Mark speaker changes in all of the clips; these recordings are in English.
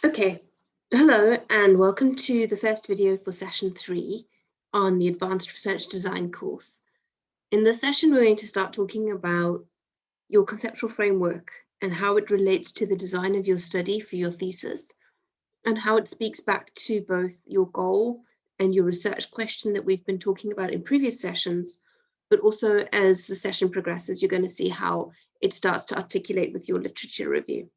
Speaker 1: Okay, hello and welcome to the first video for session 3 on the Advanced Research Design course. In this session, we're going to start talking about your conceptual framework and how it relates to the design of your study for your thesis and how it speaks back to both your goal and your research question that we've been talking about in previous sessions, but also as the session progresses, you're going to see how it starts to articulate with your literature review.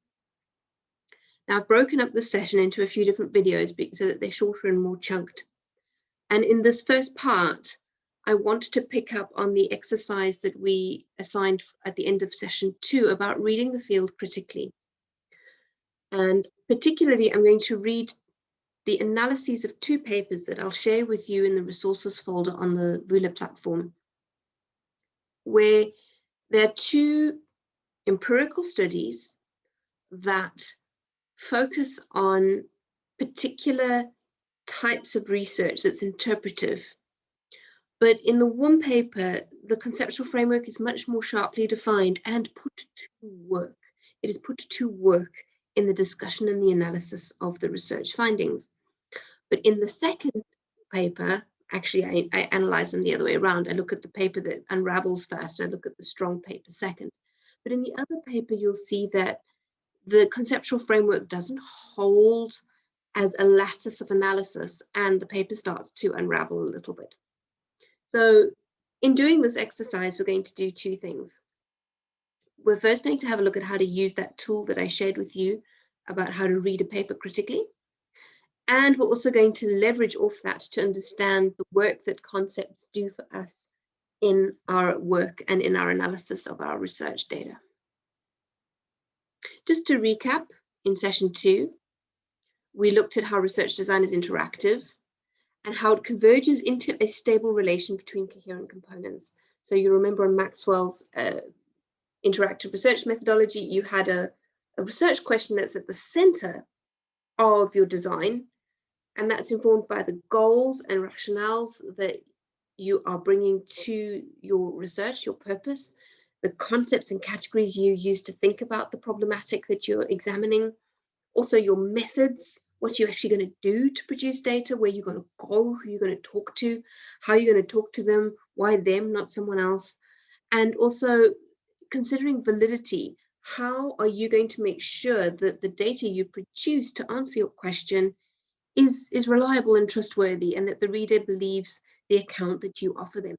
Speaker 1: Now, I've broken up this session into a few different videos so that they're shorter and more chunked. And in this first part, I want to pick up on the exercise that we assigned at the end of session 2 about reading the field critically. And particularly, I'm going to read the analyses of 2 papers that I'll share with you in the resources folder on the Vula platform, where there are 2 empirical studies that focus on particular types of research that's interpretive. But in the one paper, the conceptual framework is much more sharply defined and put to work. It is put to work in the discussion and the analysis of the research findings. But in the second paper, actually, I analyze them the other way around. I look at the paper that unravels first, and I look at the strong paper second. But in the other paper, you'll see that the conceptual framework doesn't hold as a lattice of analysis, and the paper starts to unravel a little bit. So in doing this exercise, we're going to do 2 things. We're first going to have a look at how to use that tool that I shared with you about how to read a paper critically. And we're also going to leverage off that to understand the work that concepts do for us in our work and in our analysis of our research data. Just to recap, in session 2, we looked at how research design is interactive and how it converges into a stable relation between coherent components. So you remember in Maxwell's interactive research methodology, you had a research question that's at the center of your design, and that's informed by the goals and rationales that you are bringing to your research, your purpose, the concepts and categories you use to think about the problematic that you're examining, also your methods, what you're actually going to do to produce data, where you're going to go, who you're going to talk to, how you're going to talk to them, why them, not someone else, and also considering validity. How are you going to make sure that the data you produce to answer your question is reliable and trustworthy, and that the reader believes the account that you offer them?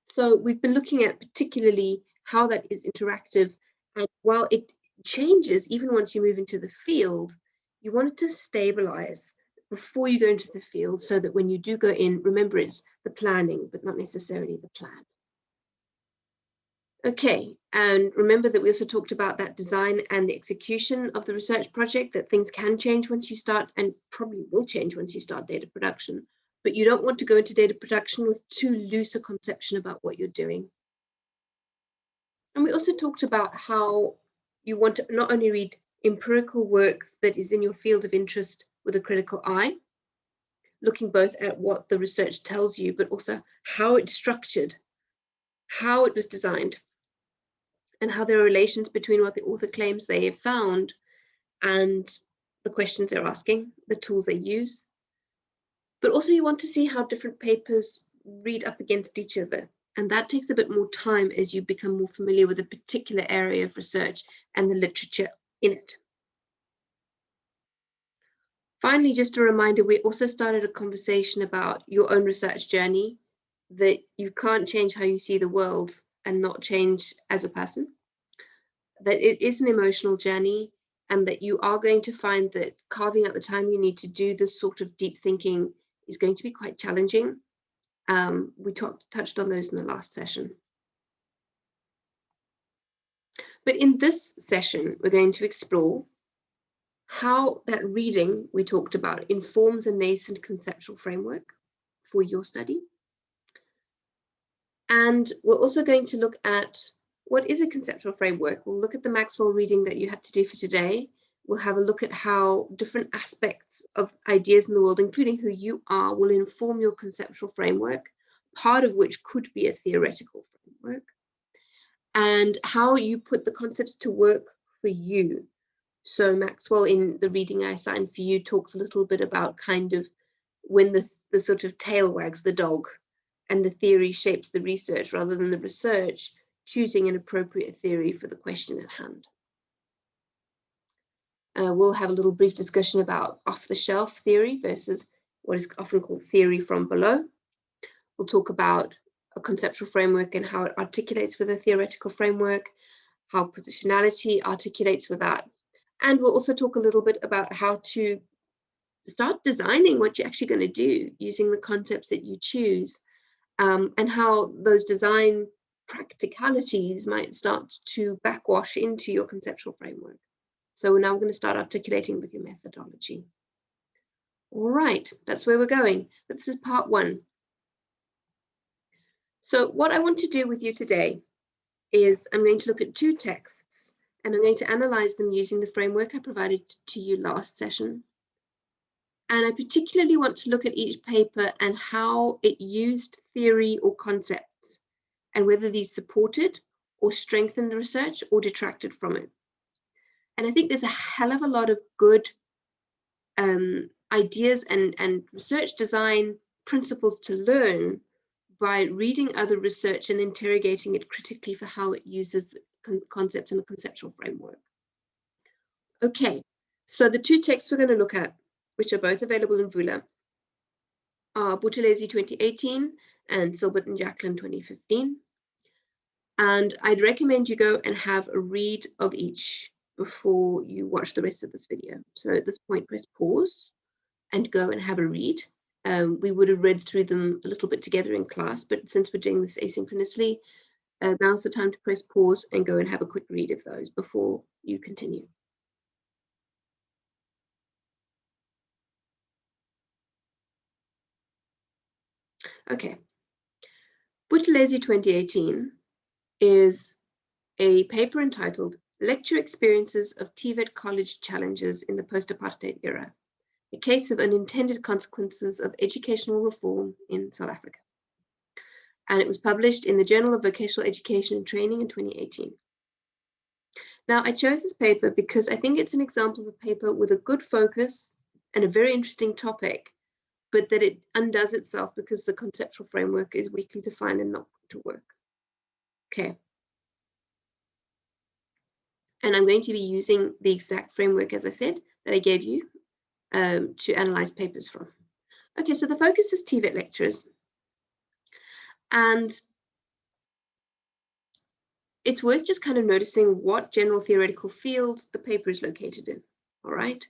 Speaker 1: So we've been looking at particularly how that is interactive, and while it changes even once you move into the field, you want it to stabilize before you go into the field so that when you do go in, remember it's the planning, but not necessarily the plan. Okay, and remember that we also talked about that design and the execution of the research project, that things can change once you start, and probably will change once you start data production. But you don't want to go into data production with too loose a conception about what you're doing. And we also talked about how you want to not only read empirical work that is in your field of interest with a critical eye, looking both at what the research tells you, but also how it's structured, how it was designed, and how there are relations between what the author claims they have found and the questions they're asking, the tools they use. But also you want to see how different papers read up against each other. And that takes a bit more time as you become more familiar with a particular area of research and the literature in it. Finally, just a reminder, we also started a conversation about your own research journey, that you can't change how you see the world and not change as a person, that it is an emotional journey, and that you are going to find that carving out the time you need to do this sort of deep thinking is going to be quite challenging. We touched on those in the last session. But in this session, we're going to explore how that reading we talked about informs a nascent conceptual framework for your study. And we're also going to look at what is a conceptual framework. We'll look at the Maxwell reading that you had to do for today. We'll have a look at how different aspects of ideas in the world, including who you are, will inform your conceptual framework, part of which could be a theoretical framework, and how you put the concepts to work for you. So Maxwell, in the reading I assigned for you, talks a little bit about kind of when the sort of tail wags the dog and the theory shapes the research rather than the research choosing an appropriate theory for the question at hand. We'll have a little brief discussion about off-the-shelf theory versus what is often called theory from below. We'll talk about a conceptual framework and how it articulates with a theoretical framework, how positionality articulates with that. And we'll also talk a little bit about how to start designing what you're actually going to do using the concepts that you choose, and how those design practicalities might start to backwash into your conceptual framework. So now we're going to start articulating with your methodology. All right, that's where we're going. But this is part one. So what I want to do with you today is I'm going to look at two texts and I'm going to analyze them using the framework I provided to you last session. And I particularly want to look at each paper and how it used theory or concepts and whether these supported or strengthened the research or detracted from it. And I think there's a hell of a lot of good ideas and research design principles to learn by reading other research and interrogating it critically for how it uses concepts in a conceptual framework. Okay, so the two texts we're going to look at, which are both available in Vula, are Buthelezi 2018 and Silbert and Jacqueline 2015. And I'd recommend you go and have a read of each before you watch the rest of this video. So at this point, press pause and go and have a read. We would have read through them a little bit together in class, but since we're doing this asynchronously, now's the time to press pause and go and have a quick read of those before you continue. Okay, Buthelezi 2018 is a paper entitled Lecture Experiences of TVET College Challenges in the Post-Apartheid Era, a case of unintended consequences of educational reform in South Africa. And it was published in the Journal of Vocational Education and Training in 2018. Now, I chose this paper because I think it's an example of a paper with a good focus and a very interesting topic, but that it undoes itself because the conceptual framework is weakly defined and not put to work. Okay. And I'm going to be using the exact framework, as I said, that I gave you to analyze papers from. Okay, so the focus is TVET lecturers. And it's worth just kind of noticing what general theoretical field the paper is located in, all right?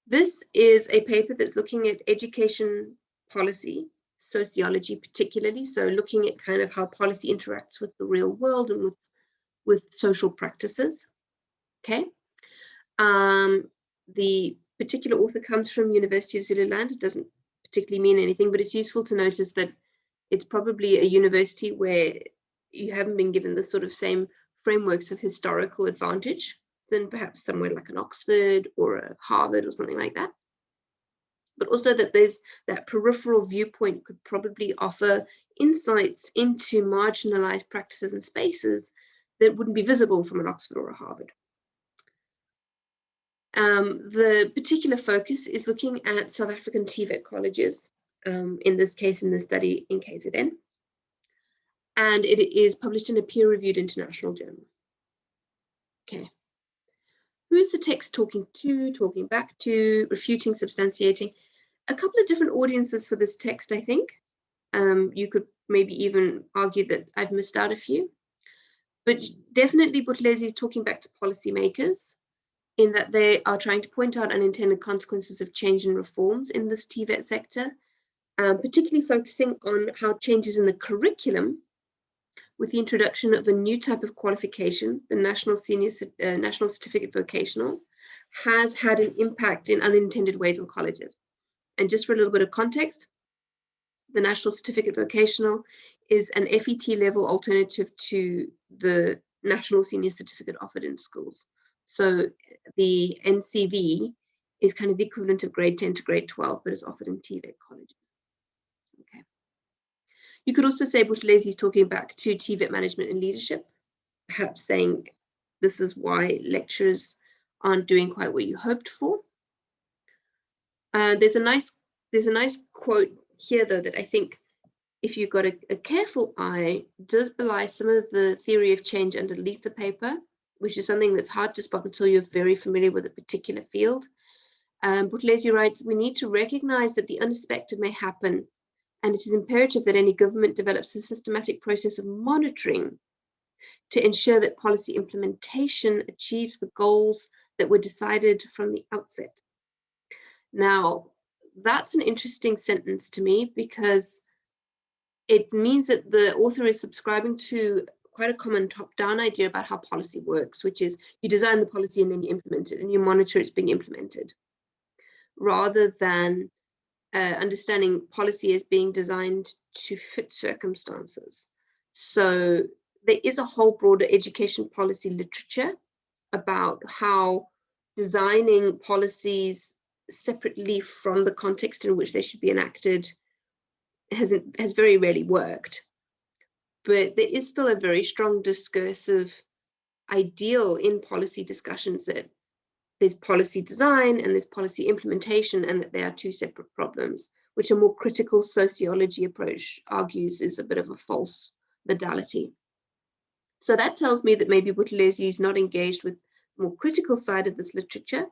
Speaker 1: This is a paper that's looking at education policy, sociology particularly, so looking at kind of how policy interacts with the real world and with social practices, okay? The particular author comes from University of Zululand. It doesn't particularly mean anything, but it's useful to notice that it's probably a university where you haven't been given the sort of same frameworks of historical advantage than perhaps somewhere like an Oxford or a Harvard or something like that. But also that there's that peripheral viewpoint could probably offer insights into marginalized practices and spaces that wouldn't be visible from an Oxford or a Harvard. The particular focus is looking at South African TVET colleges, in this case, in the study in KZN. And it is published in a peer-reviewed international journal. Okay. Who is the text talking to, talking back to, refuting, substantiating? A couple of different audiences for this text, I think. You could maybe even argue that I've missed out a few. But definitely Buthelezi is talking back to policymakers in that they are trying to point out unintended consequences of change and reforms in this TVET sector, particularly focusing on how changes in the curriculum with the introduction of a new type of qualification, the National Certificate Vocational, has had an impact in unintended ways on colleges. And just for a little bit of context, the National Certificate Vocational is an FET level alternative to the National Senior Certificate offered in schools. So the NCV is kind of the equivalent of grade 10 to grade 12, but is offered in TVET colleges. Okay. You could also say Buthelezi is talking back to TVET management and leadership, perhaps saying this is why lecturers aren't doing quite what you hoped for. There's a nice quote here, though, that I think, if you've got a careful eye, does belie some of the theory of change underneath the paper, which is something that's hard to spot until you're very familiar with a particular field. Buthelezi writes, we need to recognize that the unexpected may happen, and it is imperative that any government develops a systematic process of monitoring to ensure that policy implementation achieves the goals that were decided from the outset. Now, that's an interesting sentence to me, because it means that the author is subscribing to quite a common top-down idea about how policy works, which is you design the policy and then you implement it and you monitor it's being implemented, rather than understanding policy as being designed to fit circumstances. So there is a whole broader education policy literature about how designing policies separately from the context in which they should be enacted has very rarely worked. But there is still a very strong discursive ideal in policy discussions that there's policy design and there's policy implementation, and that they are two separate problems, which a more critical sociology approach argues is a bit of a false modality. So that tells me that maybe Buthelezi is not engaged with the more critical side of this literature,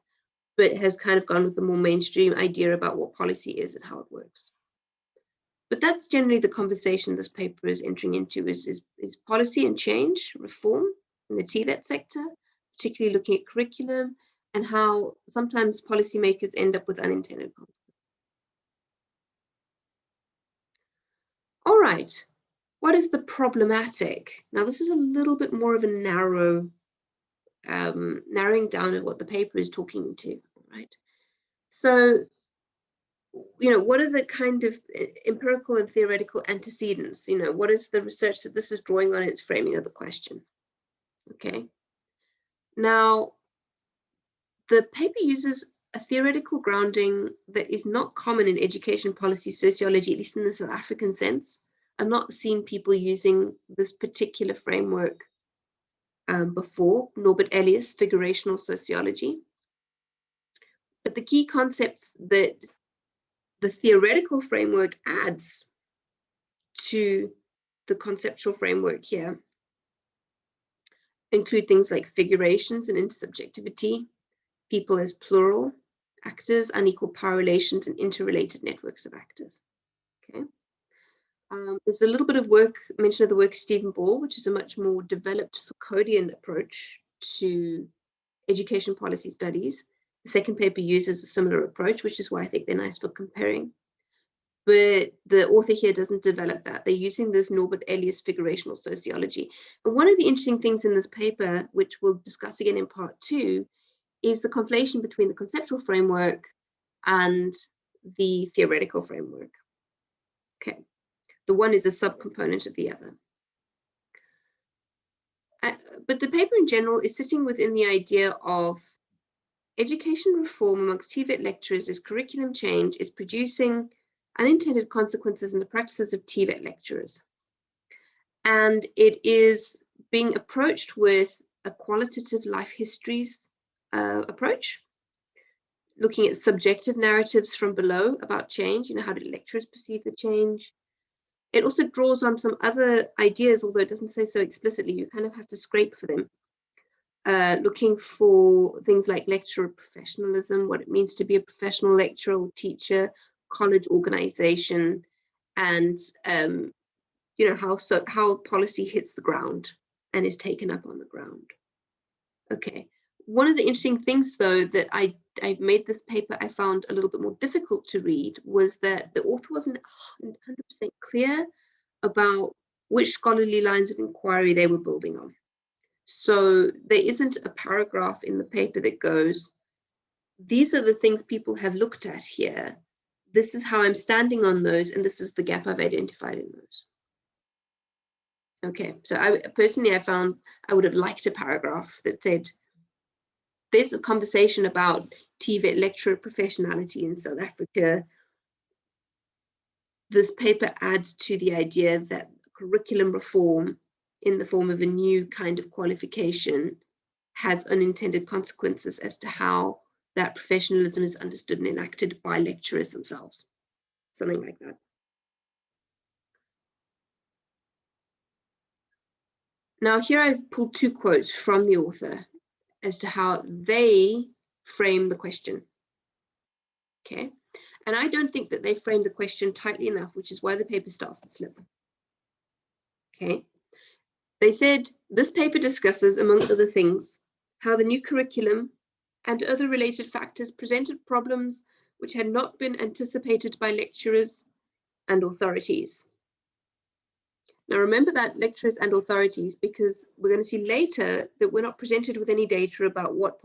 Speaker 1: but has kind of gone with the more mainstream idea about what policy is and how it works. But that's generally the conversation this paper is entering into, is policy and change, reform in the TVET sector, particularly looking at curriculum and how sometimes policymakers end up with unintended consequences. All right, what is the problematic? Now, this is a little bit more of a narrowing down of what the paper is talking to, right? So, what are the kind of empirical and theoretical antecedents? What is the research that this is drawing on its framing of the question? Okay. Now, the paper uses a theoretical grounding that is not common in education policy sociology, at least in the South African sense. I've not seen people using this particular framework before. Norbert Elias, figurational sociology. But the key concepts that the theoretical framework adds to the conceptual framework here include things like figurations and intersubjectivity, people as plural actors, unequal power relations, and interrelated networks of actors. Okay. There's a little bit of mention of the work of Stephen Ball, which is a much more developed Foucauldian approach to education policy studies. The second paper uses a similar approach, which is why I think they're nice for comparing. But the author here doesn't develop that. They're using this Norbert Elias figurational sociology. And one of the interesting things in this paper, which we'll discuss again in part 2, is the conflation between the conceptual framework and the theoretical framework. Okay, the one is a subcomponent of the other. But the paper in general is sitting within the idea of education reform amongst TVET lecturers as curriculum change is producing unintended consequences in the practices of TVET lecturers. And it is being approached with a qualitative life histories approach, looking at subjective narratives from below about change, how do lecturers perceive the change? It also draws on some other ideas, although it doesn't say so explicitly, you kind of have to scrape for them. Looking for things like lecturer professionalism, what it means to be a professional lecturer or teacher, college organization, and how policy hits the ground and is taken up on the ground. Okay. One of the interesting things, though, that I made this paper I found a little bit more difficult to read was that the author wasn't 100% clear about which scholarly lines of inquiry they were building on. So there isn't a paragraph in the paper that goes, these are the things people have looked at here. This is how I'm standing on those, and this is the gap I've identified in those. Okay, so I found I would have liked a paragraph that said, there's a conversation about TVET lecturer professionality in South Africa. This paper adds to the idea that curriculum reform in the form of a new kind of qualification has unintended consequences as to how that professionalism is understood and enacted by lecturers themselves. Something like that. Now here I pulled two quotes from the author as to how they frame the question. Okay, and I don't think that they framed the question tightly enough, which is why the paper starts to slip. Okay, they said, this paper discusses, among other things, how the new curriculum and other related factors presented problems which had not been anticipated by lecturers and authorities. Now remember that, lecturers and authorities, because we're going to see later that we're not presented with any data about what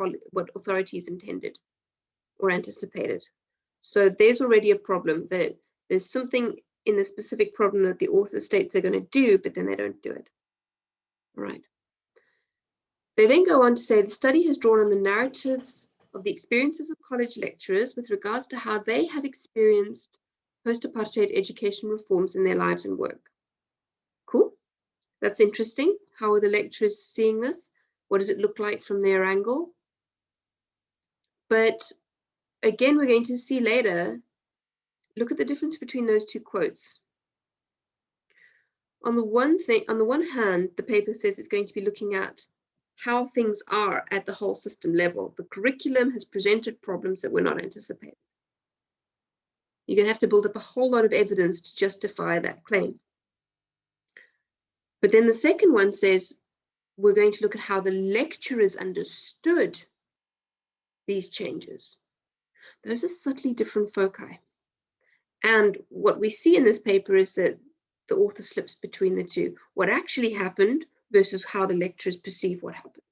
Speaker 1: authorities intended or anticipated. So there's already a problem, that there's something in the specific problem that the author states they're going to do, but then they don't do it. All right. They then go on to say the study has drawn on the narratives of the experiences of college lecturers with regards to how they have experienced post-apartheid education reforms in their lives and work. Cool. That's interesting. How are the lecturers seeing this? What does it look like from their angle? But again, we're going to see later, look at the difference between those two quotes. On the one hand, the paper says it's going to be looking at how things are at the whole system level. The curriculum has presented problems that were not anticipated. You're going to have to build up a whole lot of evidence to justify that claim. But then the second one says, we're going to look at how the lecturers understood these changes. Those are subtly different foci. And what we see in this paper is that the author slips between the two. What actually happened versus how the lecturers perceive what happened.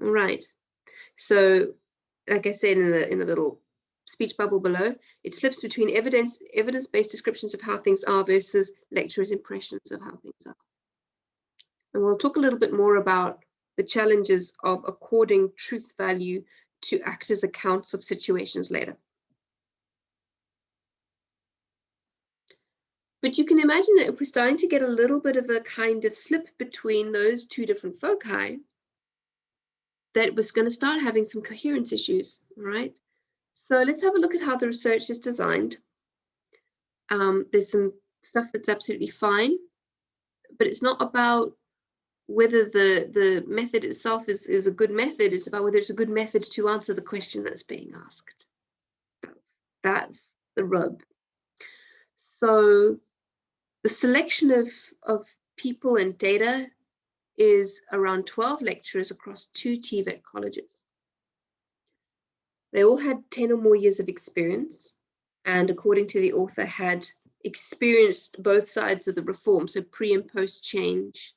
Speaker 1: All right. So, like I said in the little speech bubble below, it slips between evidence-based descriptions of how things are versus lecturers' impressions of how things are. And we'll talk a little bit more about the challenges of according truth value to actors' accounts of situations later. But you can imagine that if we're starting to get a little bit of a kind of slip between those two different foci, that was going to start having some coherence issues, right? So let's have a look at how the research is designed. There's some stuff that's absolutely fine, but it's not about whether the method itself is a good method. It's about whether it's a good method to answer the question that's being asked. That's the rub. So the selection of people and data is around 12 lecturers across 2 TVET colleges. They all had 10 or more years of experience, and according to the author, had experienced both sides of the reform, so pre and post change,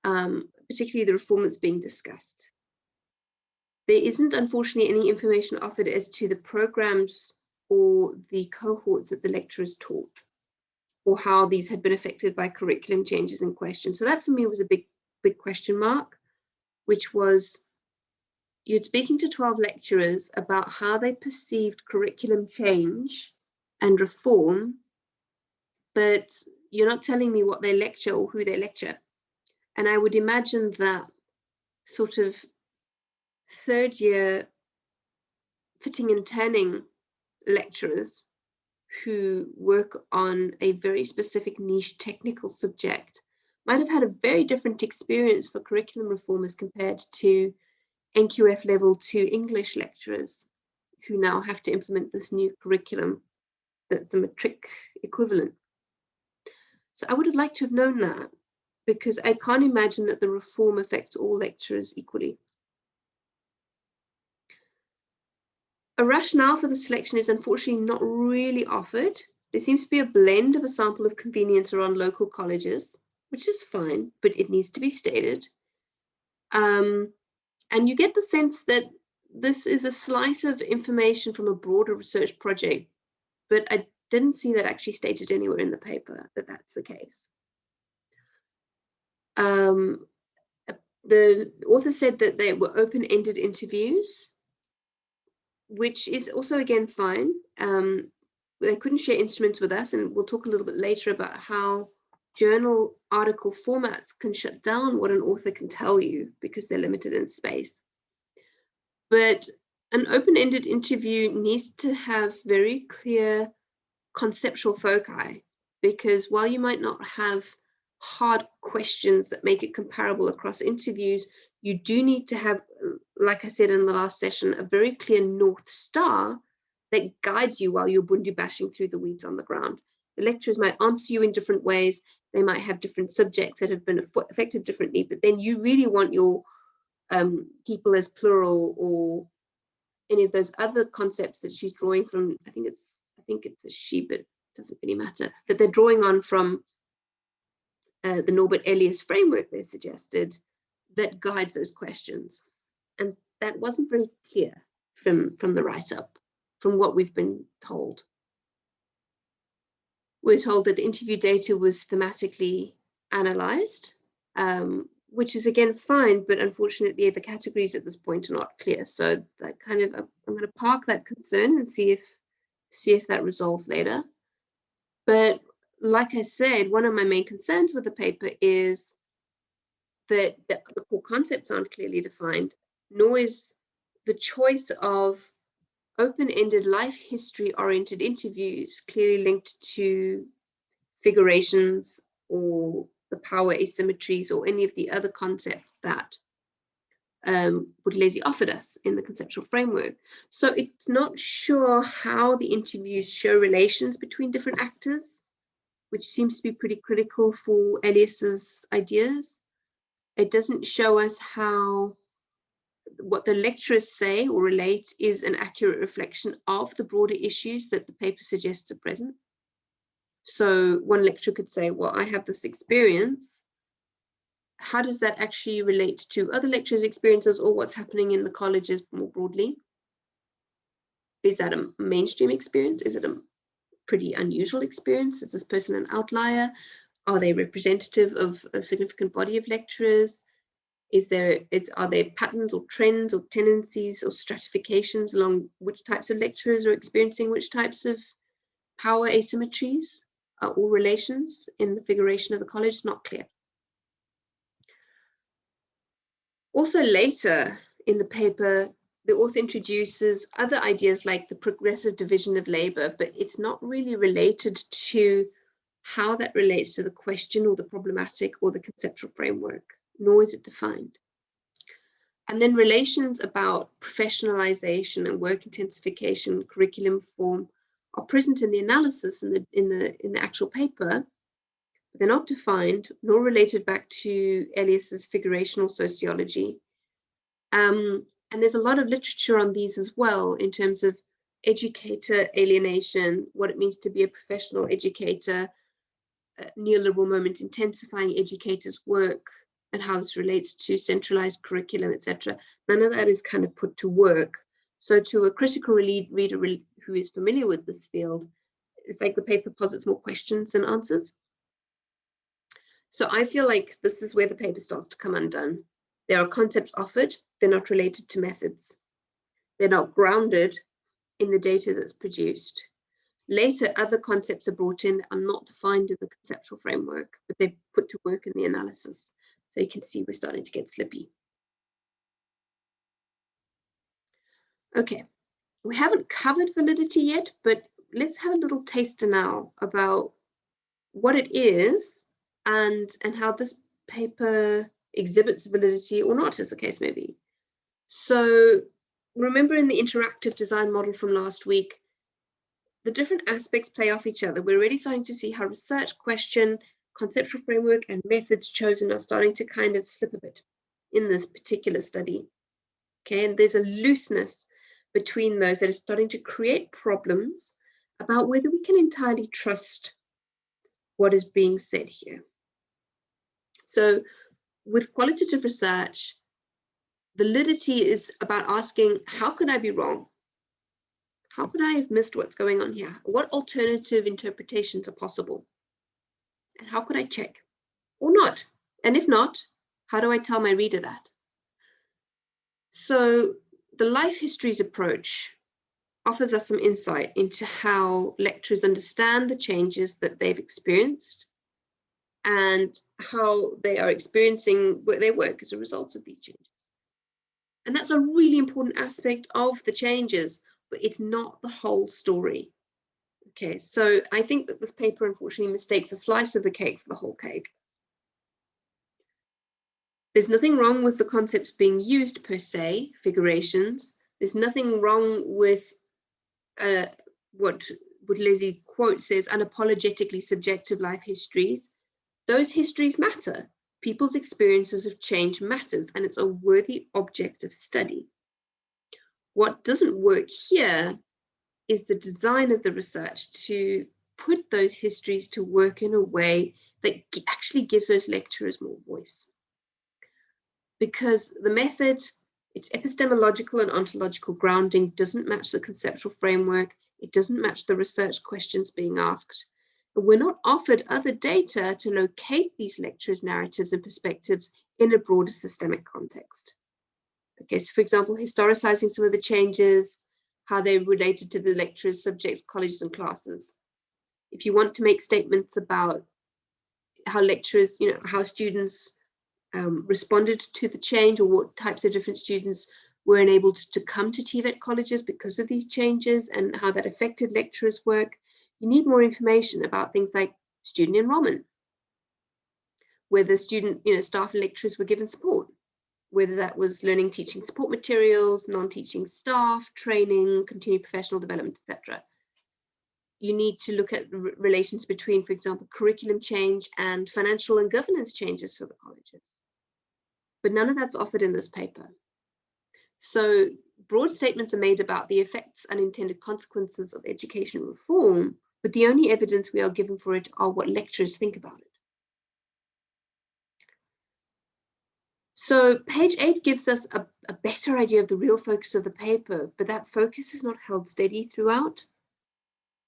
Speaker 1: particularly the reform that's being discussed. There isn't, unfortunately, any information offered as to the programs or the cohorts that the lecturers taught, or how these had been affected by curriculum changes in question. So that for me was a big question mark, which was, you're speaking to 12 lecturers about how they perceived curriculum change and reform, but you're not telling me what they lecture or who they lecture. And I would imagine that sort of third year fitting and turning lecturers who work on a very specific niche technical subject might have had a very different experience for curriculum reform as compared to NQF level 2 English lecturers who now have to implement this new curriculum that's a matric equivalent. So I would have liked to have known that, because I can't imagine that the reform affects all lecturers equally. A rationale for the selection is unfortunately not really offered. There seems to be a blend of a sample of convenience around local colleges, which is fine, but it needs to be stated. And you get the sense that this is a slice of information from a broader research project, but I didn't see that actually stated anywhere in the paper that that's the case. The author said that they were open-ended interviews, which is also, again, fine. They couldn't share instruments with us, and we'll talk a little bit later about how journal article formats can shut down what an author can tell you because they're limited in space. But an open-ended interview needs to have very clear conceptual foci, because while you might not have hard questions that make it comparable across interviews, you do need to have, like I said in the last session, a very clear North Star that guides you while you're bundu bashing through the weeds on the ground. The lecturers might answer you in different ways. They might have different subjects that have been affected differently, but then you really want your people as plural, or any of those other concepts that she's drawing from. I think it's a she, but it doesn't really matter, that they're drawing on from the Norbert Elias framework they suggested that guides those questions. And that wasn't very clear from the write-up, from what we've been told. We're told that the interview data was thematically analyzed, which is again fine, but unfortunately the categories at this point are not clear. So that kind of, I'm going to park that concern and see if that resolves later. But like I said, one of my main concerns with the paper is that the core concepts aren't clearly defined, nor is the choice of open-ended life history-oriented interviews clearly linked to figurations or the power asymmetries or any of the other concepts that Buthelezi offered us in the conceptual framework. So it's not sure how the interviews show relations between different actors, which seems to be pretty critical for Elias's ideas. It doesn't show us how what the lecturers say or relate is an accurate reflection of the broader issues that the paper suggests are present. So one lecturer could say, well, I have this experience. How does that actually relate to other lecturers' experiences or what's happening in the colleges more broadly? Is that a mainstream experience? Is it a pretty unusual experience? Is this person an outlier? Are they representative of a significant body of lecturers? Are there patterns or trends or tendencies or stratifications along which types of lecturers are experiencing which types of power asymmetries or relations in the figuration of the college? It's not clear. Also later in the paper, the author introduces other ideas like the progressive division of labor, but it's not really related to how that relates to the question or the problematic or the conceptual framework, nor is it defined. And then relations about professionalization and work intensification, curriculum form are present in the analysis in the actual paper. They're not defined nor related back to Elias's figurational sociology. And there's a lot of literature on these as well in terms of educator alienation, what it means to be a professional educator, neoliberal moment intensifying educators' work, and how this relates to centralized curriculum, etc. None of that is kind of put to work. So to a critical reader who is familiar with this field, it's like the paper posits more questions than answers. So I feel like this is where the paper starts to come undone. There are concepts offered, they're not related to methods. They're not grounded in the data that's produced. Later, other concepts are brought in that are not defined in the conceptual framework, but they're put to work in the analysis. So you can see we're starting to get slippy. Okay, we haven't covered validity yet, but let's have a little taster now about what it is and how this paper exhibits validity or not, as the case may be. So remember in the interactive design model from last week, the different aspects play off each other. We're already starting to see how research, question, conceptual framework, and methods chosen are starting to kind of slip a bit in this particular study. Okay, and there's a looseness between those that is starting to create problems about whether we can entirely trust what is being said here. So with qualitative research, validity is about asking, how could I be wrong? How could I have missed what's going on here? What alternative interpretations are possible? And how could I check? Or not? And if not, how do I tell my reader that? So the life histories approach offers us some insight into how lecturers understand the changes that they've experienced and how they are experiencing their work as a result of these changes. And that's a really important aspect of the changes, but it's not the whole story. Okay, so I think that this paper unfortunately mistakes a slice of the cake for the whole cake. There's nothing wrong with the concepts being used per se, figurations. There's nothing wrong with what Leslie quote says, unapologetically subjective life histories. Those histories matter. People's experiences of change matters, and it's a worthy object of study. What doesn't work here is the design of the research to put those histories to work in a way that actually gives those lecturers more voice. Because the method, its epistemological and ontological grounding doesn't match the conceptual framework, it doesn't match the research questions being asked. And we're not offered other data to locate these lecturers' narratives and perspectives in a broader systemic context. Okay, so for example, historicizing some of the changes, how they related to the lecturers, subjects, colleges, and classes. If you want to make statements about how lecturers, how students responded to the change, or what types of different students were enabled to come to TVET colleges because of these changes and how that affected lecturers' work, you need more information about things like student enrollment, whether student, staff and lecturers were given support, whether that was learning, teaching support materials, non-teaching staff, training, continued professional development, etc. You need to look at relations between, for example, curriculum change and financial and governance changes for the colleges. But none of that's offered in this paper. So broad statements are made about the effects and intended consequences of education reform, but the only evidence we are given for it are what lecturers think about it. So page 8 gives us a better idea of the real focus of the paper, but that focus is not held steady throughout.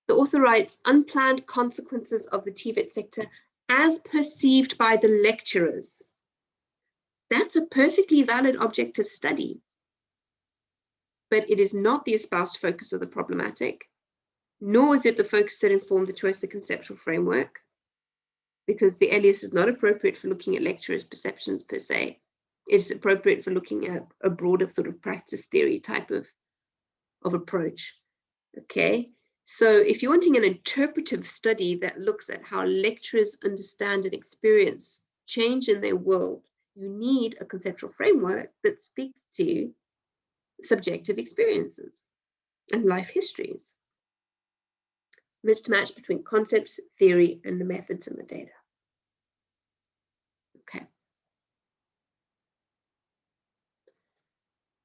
Speaker 1: The author writes, unplanned consequences of the TVET sector as perceived by the lecturers. That's a perfectly valid object of study, but it is not the espoused focus of the problematic, nor is it the focus that informed the choice of the conceptual framework, because the alias is not appropriate for looking at lecturers' perceptions per se. It's appropriate for looking at a broader sort of practice theory type of approach. Okay, so if you're wanting an interpretive study that looks at how lecturers understand and experience change in their world, you need a conceptual framework that speaks to subjective experiences and life histories. Mismatch between concepts, theory, and the methods and the data. Okay.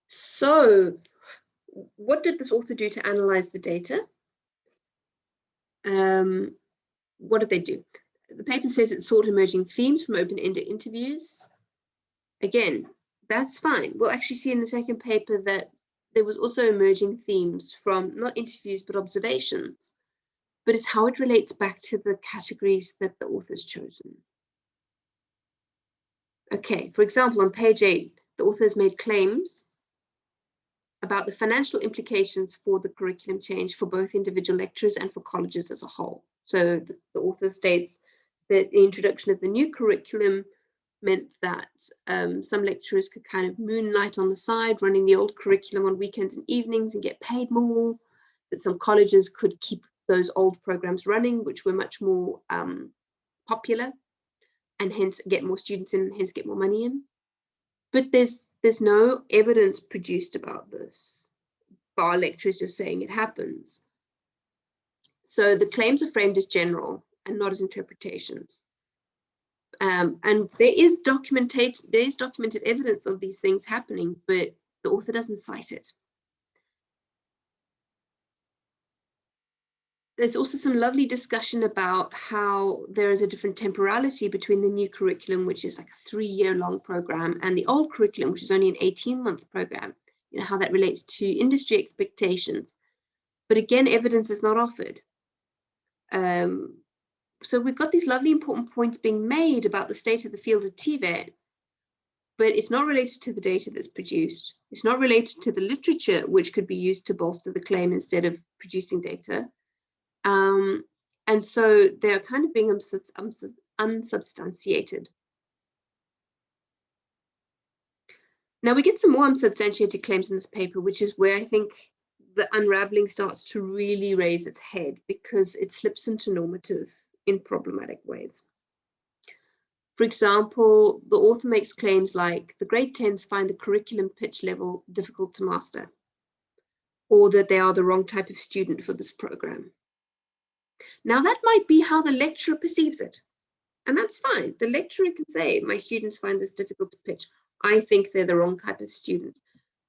Speaker 1: So what did this author do to analyze the data? What did they do? The paper says it sought emerging themes from open-ended interviews. Again, that's fine. We'll actually see in the second paper that there was also emerging themes from not interviews, but observations. But it's how it relates back to the categories that the author's chosen. Okay, for example, on page 8, the authors made claims about the financial implications for the curriculum change for both individual lecturers and for colleges as a whole. So the author states that the introduction of the new curriculum meant that some lecturers could kind of moonlight on the side, running the old curriculum on weekends and evenings and get paid more, that some colleges could keep those old programs running, which were much more popular, and hence get more students in and hence get more money in. But there's no evidence produced about this. Bar lecturers just saying it happens. So the claims are framed as general and not as interpretations. And there is documented evidence of these things happening, but the author doesn't cite it. There's also some lovely discussion about how there is a different temporality between the new curriculum, which is like a 3-year-long program, and the old curriculum, which is only an 18-month program, how that relates to industry expectations. But again, evidence is not offered. So we've got these lovely important points being made about the state of the field of TVET, but it's not related to the data that's produced. It's not related to the literature, which could be used to bolster the claim instead of producing data. And so they're kind of being unsubstantiated. Now we get some more unsubstantiated claims in this paper, which is where I think the unraveling starts to really raise its head, because it slips into normative in problematic ways. For example, the author makes claims like the grade 10s find the curriculum pitch level difficult to master, or that they are the wrong type of student for this program. Now that might be how the lecturer perceives it, and that's fine. The lecturer can say, my students find this difficult to pitch. I think they're the wrong type of student.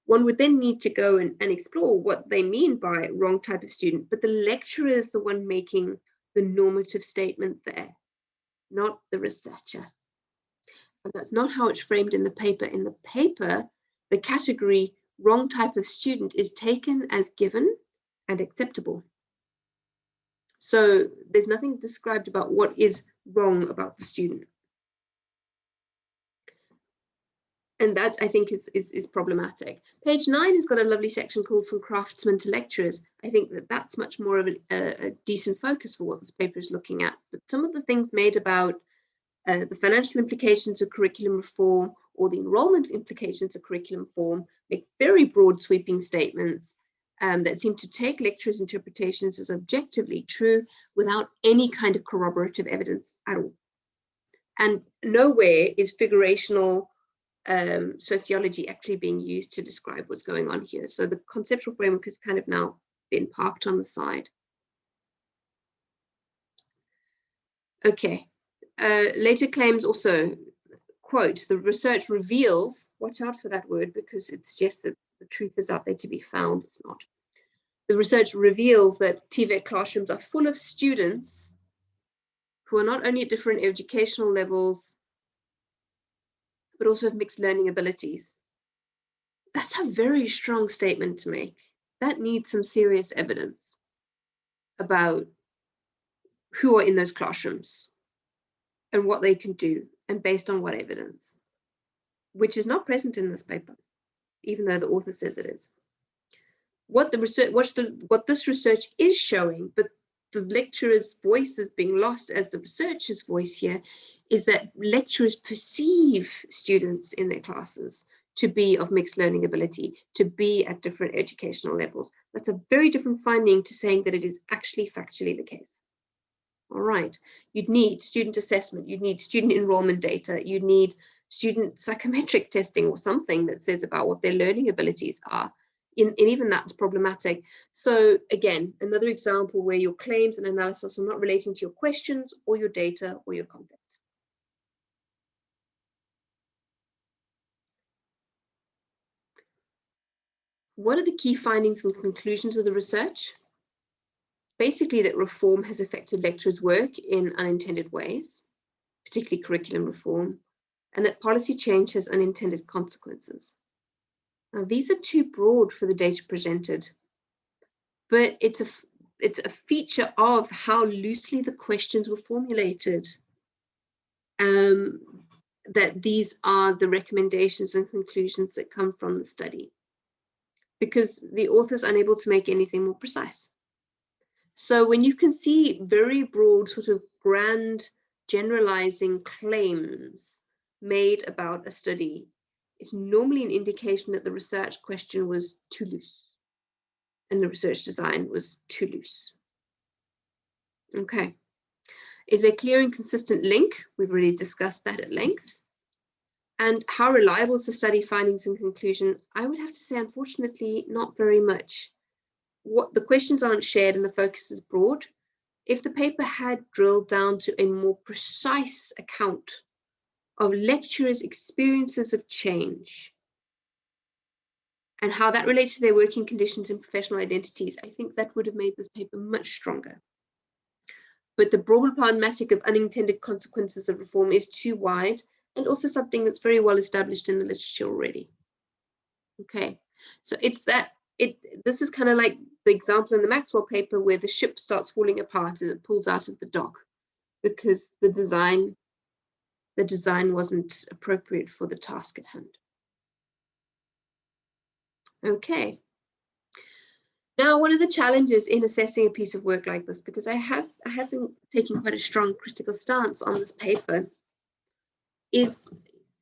Speaker 1: One would then need to go and explore what they mean by wrong type of student, but the lecturer is the one making the normative statement there, not the researcher. And that's not how it's framed in the paper. In the paper, the category wrong type of student is taken as given and acceptable. So there's nothing described about what is wrong about the student. And that, I think, is problematic. Page 9 has got a lovely section called From Craftsmen to Lecturers. I think that that's much more of a decent focus for what this paper is looking at. But some of the things made about the financial implications of curriculum reform or the enrollment implications of curriculum reform make very broad sweeping statements that seem to take lecturers' interpretations as objectively true without any kind of corroborative evidence at all. And nowhere is figurational sociology actually being used to describe what's going on here. So the conceptual framework has kind of now been parked on the side. Okay. Later claims also, quote, the research reveals, watch out for that word because it suggests that the truth is out there to be found. It's not. The research reveals that TVET classrooms are full of students who are not only at different educational levels, but also have mixed learning abilities. That's a very strong statement to make. That needs some serious evidence about who are in those classrooms and what they can do, and based on what evidence, which is not present in this paper, even though the author says it is. What this research is showing, but the lecturer's voice is being lost as the researcher's voice here, is that lecturers perceive students in their classes to be of mixed learning ability, to be at different educational levels. That's a very different finding to saying that it is actually factually the case. All right, you'd need student assessment, you'd need student enrollment data, you'd need student psychometric testing or something that says about what their learning abilities are. And even that's problematic. So again, another example where your claims and analysis are not relating to your questions or your data or your context. What are the key findings and conclusions of the research? Basically, that reform has affected lecturers' work in unintended ways, particularly curriculum reform, and that policy change has unintended consequences. Now, these are too broad for the data presented, but it's a feature of how loosely the questions were formulated, that these are the recommendations and conclusions that come from the study, because the author's unable to make anything more precise. So when you can see very broad, sort of grand generalizing claims made about a study, it's normally an indication that the research question was too loose and the research design was too loose. Okay. Is there a clear and consistent link? We've already discussed that at length. And how reliable is the study findings and conclusion? I would have to say, unfortunately, not very much. What the questions aren't shared and the focus is broad. If the paper had drilled down to a more precise account of lecturers' experiences of change and how that relates to their working conditions and professional identities, I think that would have made this paper much stronger. But the broad problematic of unintended consequences of reform is too wide, and also something that's very well established in the literature already. Okay, so it's that this is kind of like the example in the Maxwell paper where the ship starts falling apart as it pulls out of the dock because the design wasn't appropriate for the task at hand. Okay. Now, one of the challenges in assessing a piece of work like this, because I have been taking quite a strong critical stance on this paper, is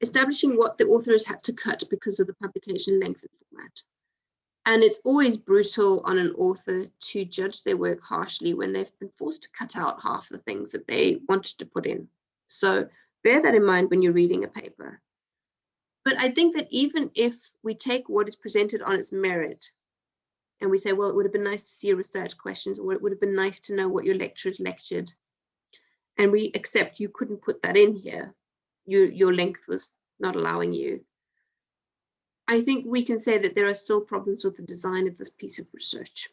Speaker 1: establishing what the author has had to cut because of the publication length and format. And it's always brutal on an author to judge their work harshly when they've been forced to cut out half the things that they wanted to put in. So bear that in mind when you're reading a paper. But I think that even if we take what is presented on its merit and we say, well, it would have been nice to see your research questions, or it would have been nice to know what your lecturers lectured, and we accept you couldn't put that in here, your length was not allowing you, I think we can say that there are still problems with the design of this piece of research.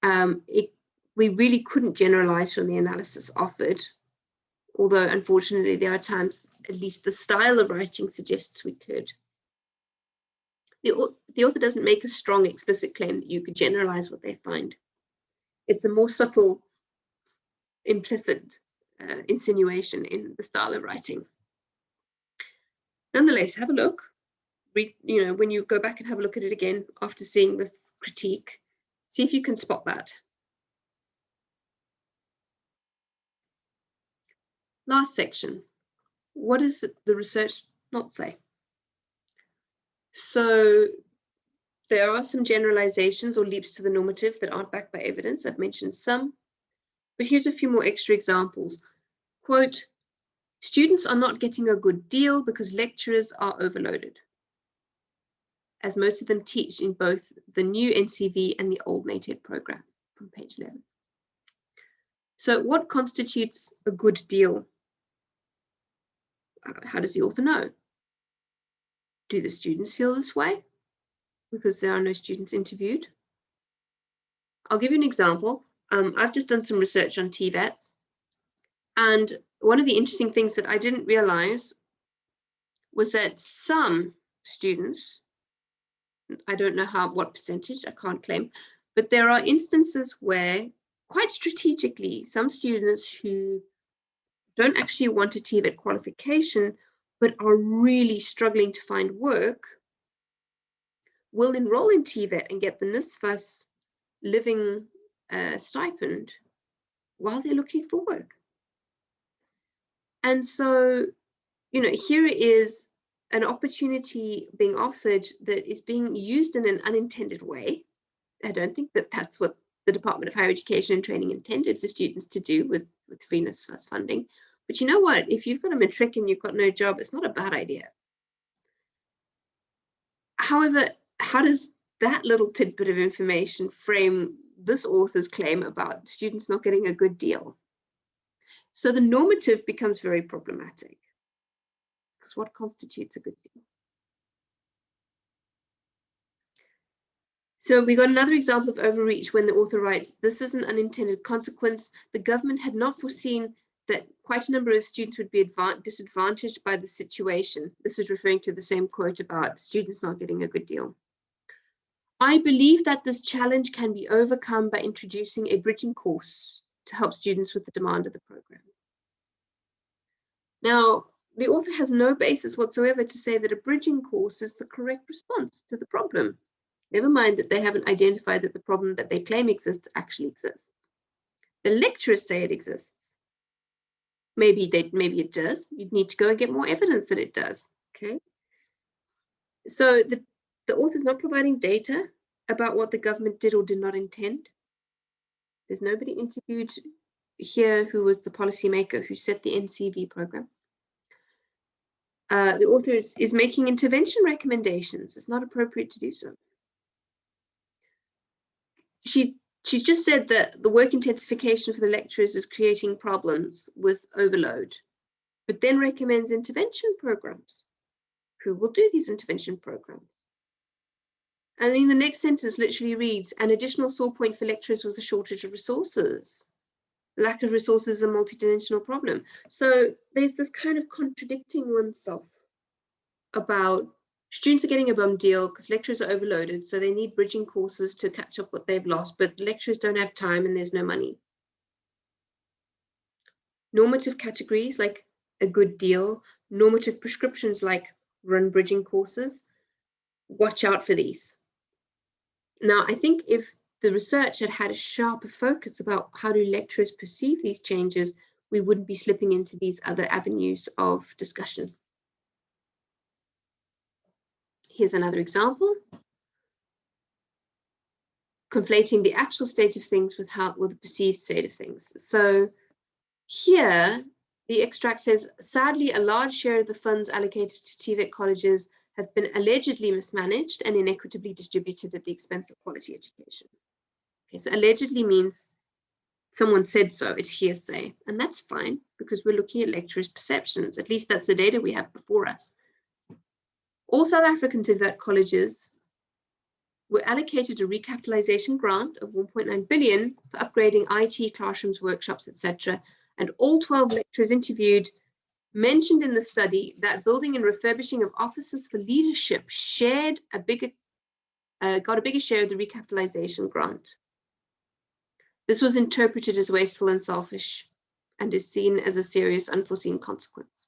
Speaker 1: We really couldn't generalize from the analysis offered, although unfortunately there are times, at least the style of writing suggests we could. The author doesn't make a strong explicit claim that you could generalize what they find. It's a more subtle, implicit insinuation in the style of writing. Nonetheless, have a look. Read, when you go back and have a look at it again after seeing this critique, see if you can spot that. Last section. What does the research not say? So there are some generalizations or leaps to the normative that aren't backed by evidence. I've mentioned some, but here's a few more extra examples. Quote, students are not getting a good deal because lecturers are overloaded, as most of them teach in both the new NCV and the old NATED program, from page 11. So what constitutes a good deal? How does the author know? Do the students feel this way because there are no students interviewed? I'll give you an example. I've just done some research on TVETs, and one of the interesting things that I didn't realize was that some students, I don't know what percentage, I can't claim, but there are instances where quite strategically, some students who don't actually want a TVET qualification, but are really struggling to find work, will enroll in TVET and get the NSFAS living stipend while they're looking for work. And so, here is an opportunity being offered that is being used in an unintended way. I don't think that that's what the Department of Higher Education and Training intended for students to do with free NSFAS funding. But you know what? If you've got a matric and you've got no job, it's not a bad idea. However, how does that little tidbit of information frame this author's claim about students not getting a good deal? So the normative becomes very problematic, because what constitutes a good deal? So we got another example of overreach when the author writes, this is an unintended consequence. The government had not foreseen that quite a number of students would be disadvantaged by the situation. This is referring to the same quote about students not getting a good deal. I believe that this challenge can be overcome by introducing a bridging course to help students with the demand of the program. Now, the author has no basis whatsoever to say that a bridging course is the correct response to the problem. Never mind that they haven't identified that the problem that they claim exists actually exists. The lecturers say it exists. Maybe it does. You'd need to go and get more evidence that it does. Okay. So the author's not providing data about what the government did or did not intend. There's nobody interviewed here who was the policymaker who set the NCV program. The author is making intervention recommendations. It's not appropriate to do so. She's just said that the work intensification for the lecturers is creating problems with overload, but then recommends intervention programs. Who will do these intervention programs? And then the next sentence literally reads, an additional sore point for lecturers was a shortage of resources. Lack of resources is a multidimensional problem. So there's this kind of contradicting oneself about students are getting a bum deal because lecturers are overloaded, so they need bridging courses to catch up what they've lost, but lecturers don't have time and there's no money. Normative categories like a good deal, normative prescriptions like run bridging courses, watch out for these. Now, I think if the research had a sharper focus about how do lecturers perceive these changes, we wouldn't be slipping into these other avenues of discussion. Here's another example. Conflating the actual state of things with the perceived state of things. So here, the extract says, sadly, a large share of the funds allocated to TVET colleges have been allegedly mismanaged and inequitably distributed at the expense of quality education. Okay, so allegedly means someone said so, it's hearsay, and that's fine because we're looking at lecturers' perceptions. At least that's the data we have before us. All South African TVET colleges were allocated a recapitalization grant of 1.9 billion for upgrading IT, classrooms, workshops, etc. And all 12 lecturers interviewed mentioned in the study that building and refurbishing of offices for leadership got a bigger share of the recapitalization grant. This was interpreted as wasteful and selfish and is seen as a serious unforeseen consequence.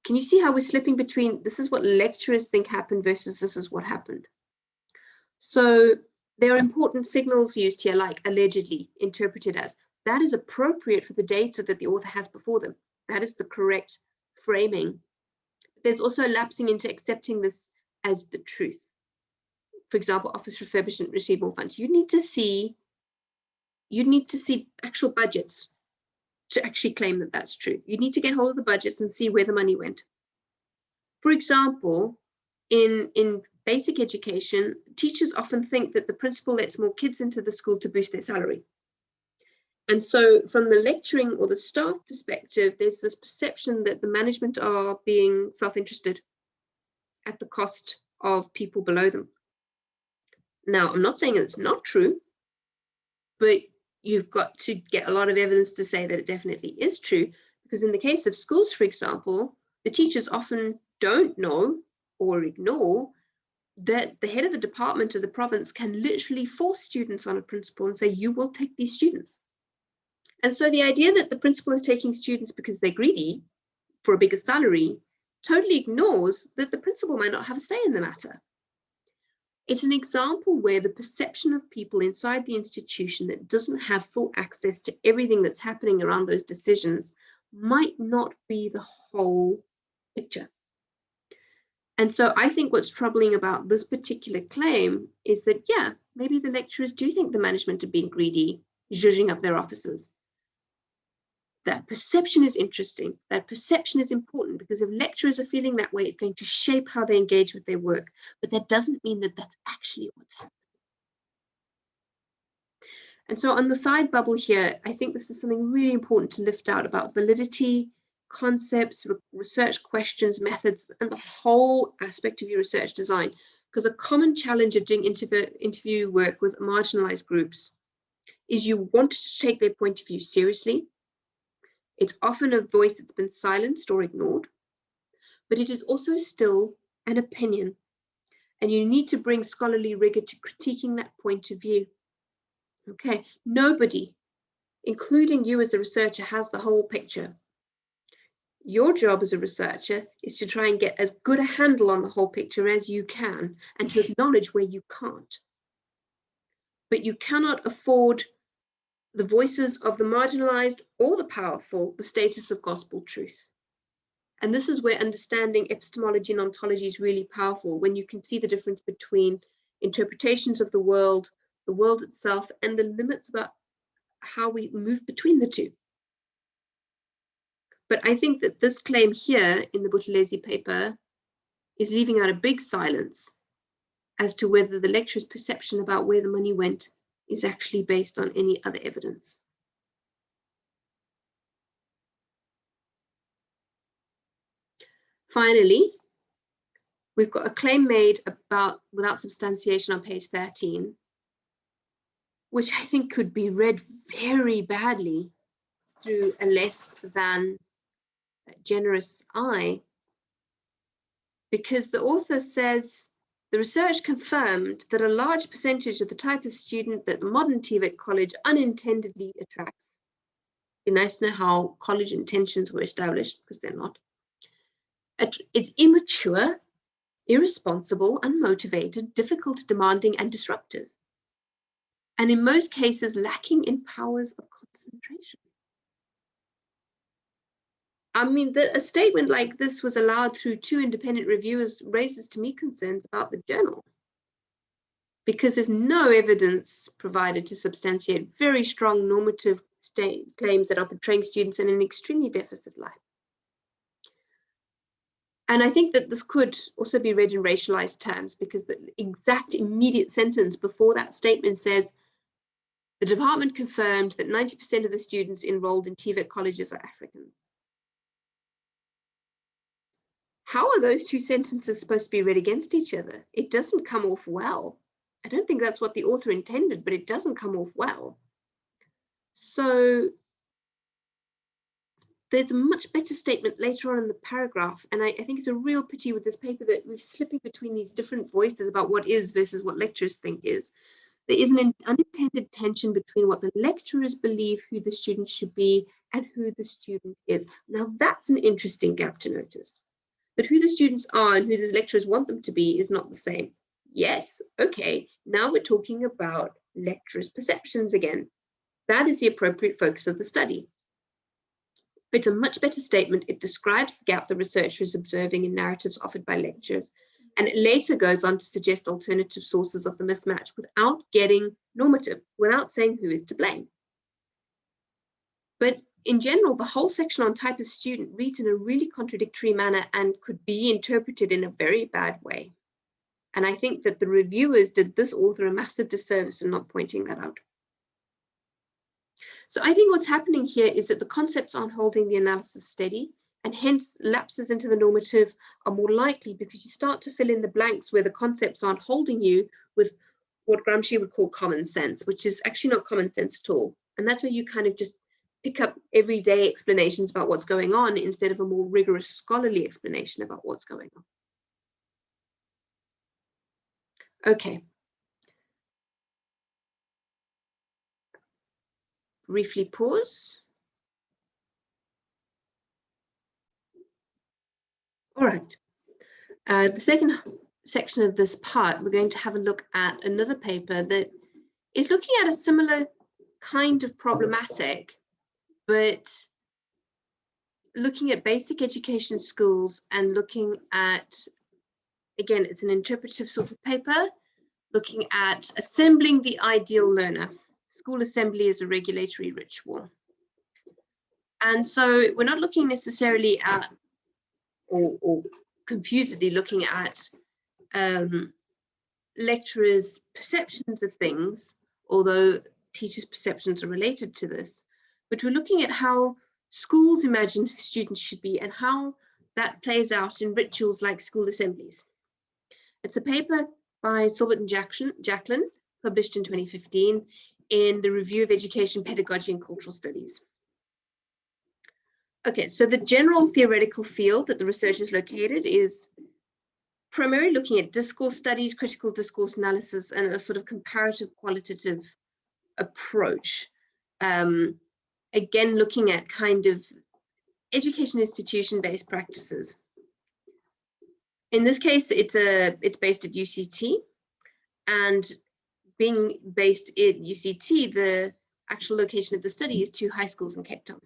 Speaker 1: Can you see how we're slipping between this is what lecturers think happened versus this is what happened? So there are important signals used here, like allegedly, interpreted as. That is appropriate for the data that the author has before them. That is the correct framing. There's also lapsing into accepting this as the truth. For example, office refurbishment received more funds. You need to see actual budgets to actually claim that that's true. You need to get hold of the budgets and see where the money went. For example, in basic education, teachers often think that the principal lets more kids into the school to boost their salary. And so from the lecturing or the staff perspective, there's this perception that the management are being self-interested at the cost of people below them. Now, I'm not saying it's not true, but you've got to get a lot of evidence to say that it definitely is true, because in the case of schools, for example, the teachers often don't know or ignore that the head of the department of the province can literally force students on a principal and say, you will take these students. And so the idea that the principal is taking students because they're greedy for a bigger salary totally ignores that the principal might not have a say in the matter. It's an example where the perception of people inside the institution that doesn't have full access to everything that's happening around those decisions might not be the whole picture. And so I think what's troubling about this particular claim is that, yeah, maybe the lecturers do think the management are being greedy, zhuzhing up their offices. That perception is interesting. That perception is important because if lecturers are feeling that way, it's going to shape how they engage with their work. But that doesn't mean that that's actually what's happening. And so on the side bubble here, I think this is something really important to lift out about validity, concepts, research questions, methods, and the whole aspect of your research design. Because a common challenge of doing interview work with marginalized groups is you want to take their point of view seriously. It's often a voice that's been silenced or ignored, but it is also still an opinion. And you need to bring scholarly rigor to critiquing that point of view. Okay, nobody, including you as a researcher, has the whole picture. Your job as a researcher is to try and get as good a handle on the whole picture as you can and to acknowledge where you can't. But you cannot afford the voices of the marginalized or the powerful the status of gospel truth. And this is where understanding epistemology and ontology is really powerful, when you can see the difference between interpretations of the world itself, and the limits about how we move between the two. But I think that this claim here in the Buthelezi paper is leaving out a big silence as to whether the lecturer's perception about where the money went is actually based on any other evidence. Finally, we've got a claim made about without substantiation on page 13, which I think could be read very badly through a less than generous eye, because the author says the research confirmed that a large percentage of the type of student that the modern TVET college unintendedly attracts. It'd be nice to know how college intentions were established, because they're not. It's immature, irresponsible, unmotivated, difficult, demanding, and disruptive, and in most cases lacking in powers of concentration. I mean, that a statement like this was allowed through 2 independent reviewers raises to me concerns about the journal, because there's no evidence provided to substantiate very strong normative claims that are portraying students in an extremely deficit light. And I think that this could also be read in racialized terms, because the exact immediate sentence before that statement says, the department confirmed that 90% of the students enrolled in TVET colleges are Africans. How are those 2 sentences supposed to be read against each other? It doesn't come off well. I don't think that's what the author intended, but it doesn't come off well. So there's a much better statement later on in the paragraph, and I think it's a real pity with this paper that we're slipping between these different voices about what is versus what lecturers think is. There is an unintended tension between what the lecturers believe who the student should be and who the student is. Now that's an interesting gap to notice. But who the students are and who the lecturers want them to be is not the same. Yes, okay, now we're talking about lecturers' perceptions again. That is the appropriate focus of the study. It's a much better statement. It describes the gap the researcher is observing in narratives offered by lecturers, and it later goes on to suggest alternative sources of the mismatch without getting normative, without saying who is to blame. But in general, the whole section on type of student reads in a really contradictory manner and could be interpreted in a very bad way. And I think that the reviewers did this author a massive disservice in not pointing that out. So I think what's happening here is that the concepts aren't holding the analysis steady, and hence lapses into the normative are more likely, because you start to fill in the blanks where the concepts aren't holding you with what Gramsci would call common sense, which is actually not common sense at all. And that's where you kind of just pick up everyday explanations about what's going on instead of a more rigorous scholarly explanation about what's going on. Okay. Briefly pause. All right. The second section of this part, we're going to have a look at another paper that is looking at a similar kind of problematic, but looking at basic education schools and looking at, again, it's an interpretive sort of paper, looking at assembling the ideal learner. School assembly is a regulatory ritual. And so we're not looking necessarily at, or confusedly looking at lecturers' perceptions of things, although teachers' perceptions are related to this, but we're looking at how schools imagine students should be and how that plays out in rituals like school assemblies. It's a paper by Silbert and Jacklin, published in 2015 in the Review of Education, Pedagogy and Cultural Studies. Okay, so the general theoretical field that the research is located is primarily looking at discourse studies, critical discourse analysis, and a sort of comparative qualitative approach. Again, looking at kind of education institution-based practices. In this case, it's based at UCT, and being based in UCT, the actual location of the study is 2 high schools in Cape Town.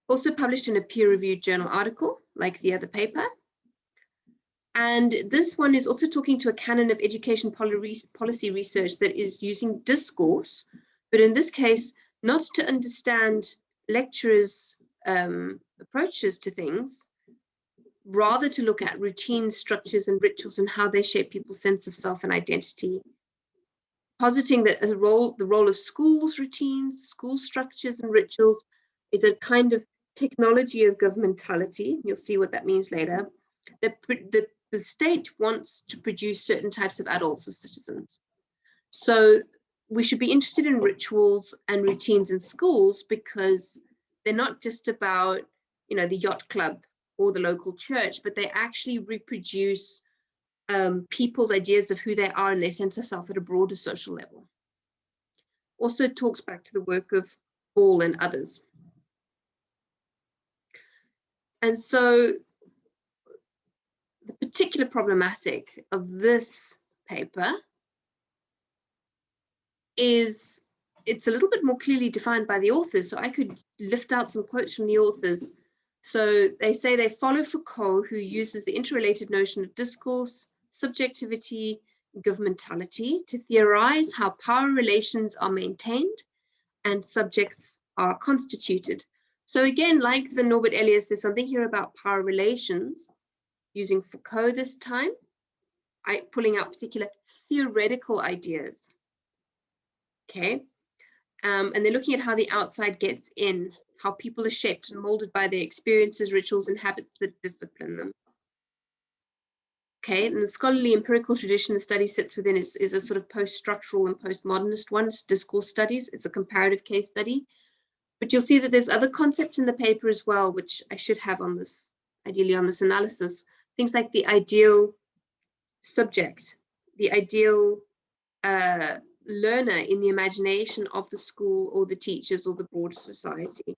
Speaker 1: Also published in a peer-reviewed journal article, like the other paper. And this one is also talking to a canon of education policy research that is using discourse, but in this case, not to understand lecturers' approaches to things, rather to look at routines, structures, and rituals and how they shape people's sense of self and identity, positing that the role of schools' routines, school structures, and rituals is a kind of technology of governmentality. You'll see what that means later. That the state wants to produce certain types of adults as citizens. So we should be interested in rituals and routines in schools because they're not just about, you know, the yacht club or the local church, but they actually reproduce people's ideas of who they are and their sense of self at a broader social level. Also talks back to the work of Ball and others. And so the particular problematic of this paper is it's a little bit more clearly defined by the authors. So I could lift out some quotes from the authors. So they say they follow Foucault, who uses the interrelated notion of discourse, subjectivity, and governmentality to theorize how power relations are maintained and subjects are constituted. So again, like the Norbert Elias, there's something here about power relations, using Foucault this time, pulling out particular theoretical ideas. Okay, and they're looking at how the outside gets in, how people are shaped and molded by their experiences, rituals, and habits that discipline them. Okay, and the scholarly empirical tradition the study sits within is a sort of post-structural and post-modernist one. It's discourse studies. It's a comparative case study. But you'll see that there's other concepts in the paper as well, which I should have on this, ideally on this analysis. Things like the ideal subject, the ideal learner in the imagination of the school or the teachers or the broader society,